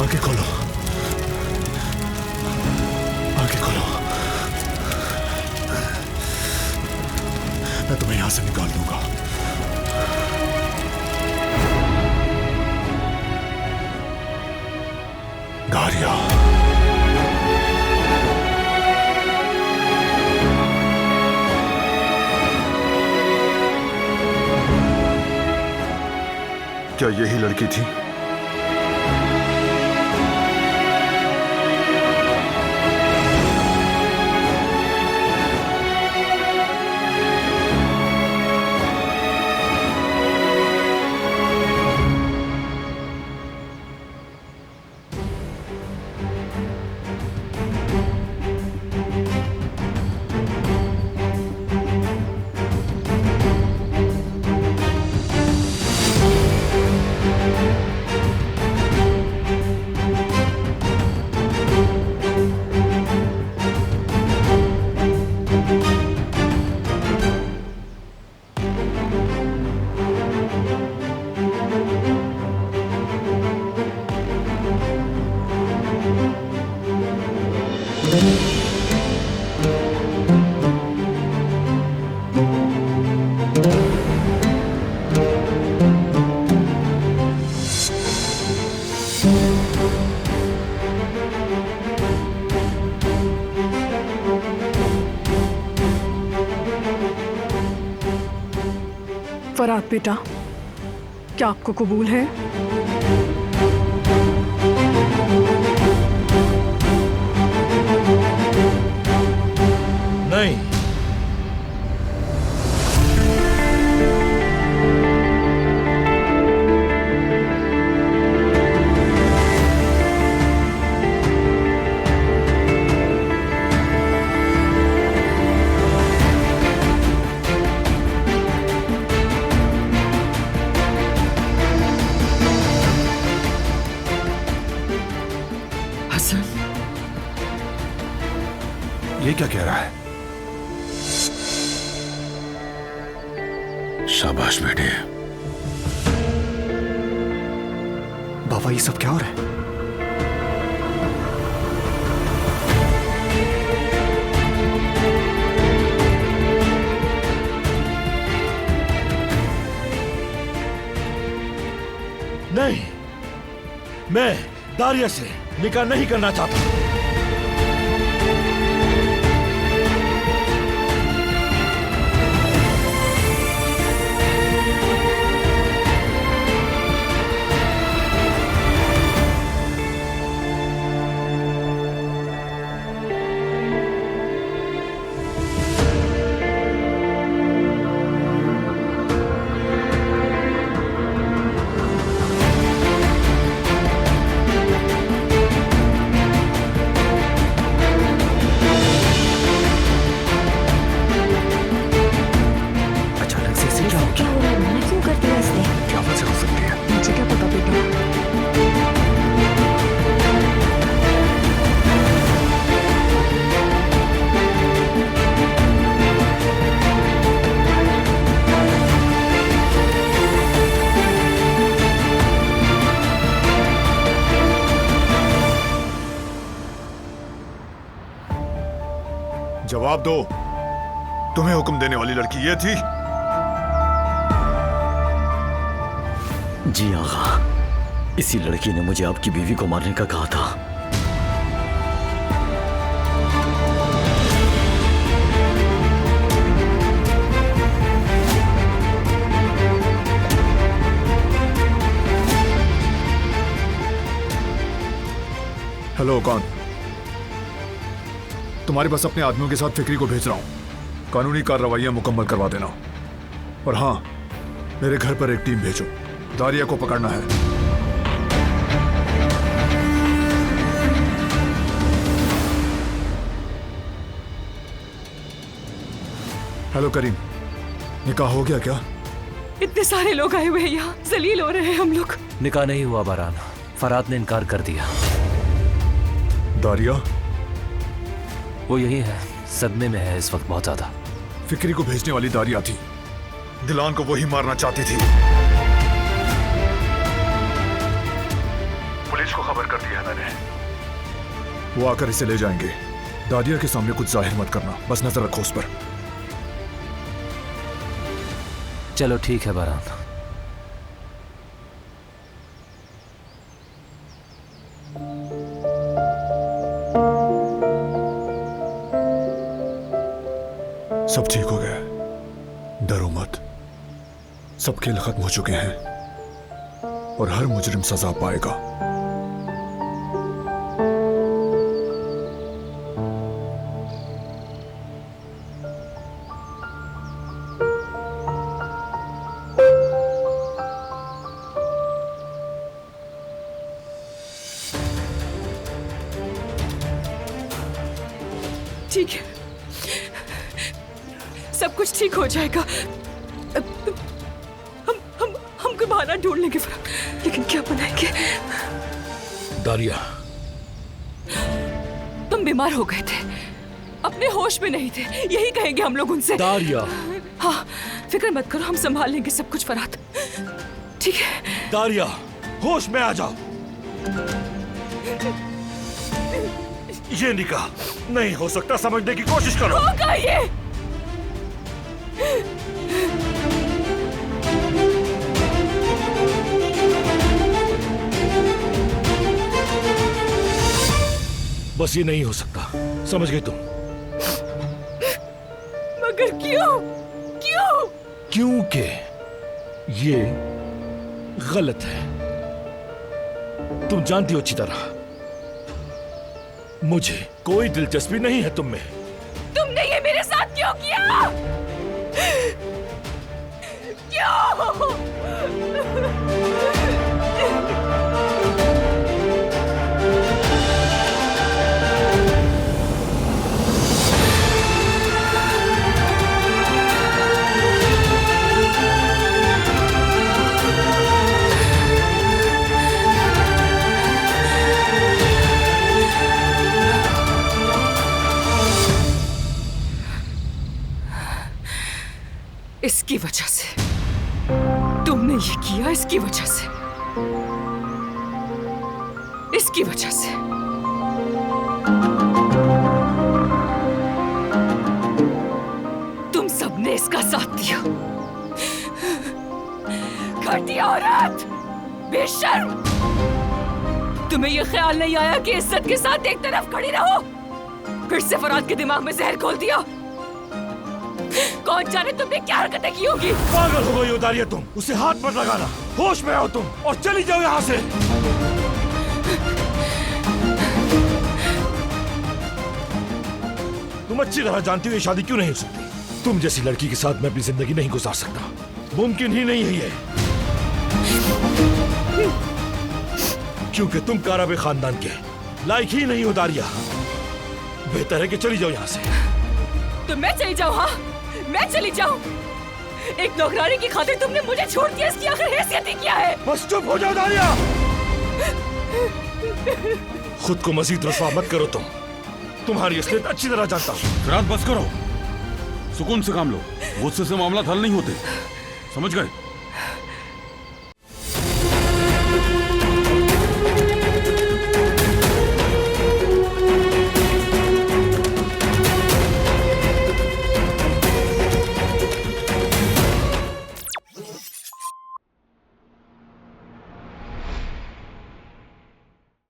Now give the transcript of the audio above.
आंखें खोलो, आंखें खोलो। मैं तुम्हें यहां से निकाल दूंगा। दारिया, क्या यही लड़की थी? फराद बेटा, क्या आपको कबूल है? नहीं। हसन, ये क्या कह रहा है? शाबाश बेटे। बाबा, ये सब क्या हो रहा है? नहीं, मैं दारिया से निकाह नहीं करना चाहता। अचानक से ऐसे क्या हो क्या गया? हो रहा है? मना क्यों कर दिया इसने? क्या वजह हो सकती है? मुझे क्या पता बेटा। जवाब दो, तुम्हें हुक्म देने वाली लड़की ये थी? जी आगा, इसी लड़की ने मुझे आपकी बीवी को मारने का कहा था। हेलो, कौन? तुम्हारे पास अपने आदमियों के साथ फिक्री को भेज रहा हूं। कानूनी कार्रवाइयां मुकम्मल करवा देना। और हां, मेरे घर पर एक टीम भेजो, दारिया को पकड़ना है। हेलो करीम, निकाह हो गया क्या? इतने सारे लोग आए हुए हैं यहाँ, जलील हो रहे हैं हम लोग। निकाह नहीं हुआ बारान, फराद ने इनकार कर दिया। दारिया? वो यही है, सदमे में है इस वक्त बहुत ज्यादा। फिक्री को भेजने वाली दारिया थी, दिलान को वही मारना चाहती थी। पुलिस को खबर कर दिया है मैंने। वो आकर इसे ले जाएंगे। दादिया के सामने कुछ जाहिर मत करना, बस नजर रखो उस पर। चलो ठीक है बारान। सब ठीक हो गया, डरो मत। सब खेल खत्म हो चुके हैं और हर मुजरिम सजा पाएगा। ठीक है, सब कुछ ठीक हो जाएगा। हमको बहाना ढूंढ लेंगे फराक, लेकिन क्या बनाएंगे? दारिया, तुम बीमार हो गए थे, अपने होश में नहीं थे, यही कहेंगे हम लोग उनसे। दारिया। हाँ, फिक्र मत करो, हम संभाल लेंगे सब कुछ फरात। ठीक है दारिया, होश में आ जाओ। ये निकाह नहीं हो सकता, समझने की कोशिश करो। होगा ये। बस ये नहीं हो सकता, समझ गई तुम? मगर क्यों? क्यों? क्योंकि ये गलत है। तुम जानती हो अच्छी तरह, मुझे कोई दिलचस्पी नहीं है तुम में। तुमने ये मेरे साथ क्यों किया? क्यों? इसकी वजह से तुमने ये किया, इसकी वजह से, इसकी वजह से। तुम सबने इसका साथ दिया। घटिया औरत, बेशर्म। तुम्हें ये ख्याल नहीं आया कि इज्जत के साथ एक तरफ खड़ी रहो? फिर से फराद के दिमाग में जहर घोल दिया। कौन जाने तुमने क्या हरकतें की होगी। पागल हो गई हो दारिया तुम, उसे हाथ मत लगाना। होश में आओ तुम और चली जाओ यहाँ से। तुम अच्छी तरह जानती हो ये शादी क्यों नहीं हो सकती। तुम जैसी लड़की के साथ मैं अपनी जिंदगी नहीं गुजार सकता, मुमकिन ही नहीं है ये। क्योंकि तुम काराबे खानदान के लायक ही नहीं हो दारिया। बेहतर है कि चली जाओ यहाँ से। तो मैं चली जाऊँ? हाँ, मैं चली जाऊँ? एक नौकरानी की खातिर तुमने मुझे छोड़ दिया, इसकी आखिर हैसियत ही क्या है? बस चुप हो जाओ दारिया। खुद को मजीद रसवा मत करो तुम। तुम्हारी असलियत अच्छी तरह जानता हूँ। रात बस करो, सुकून से काम लो। गुस्से से मामला हल नहीं होते, समझ गए?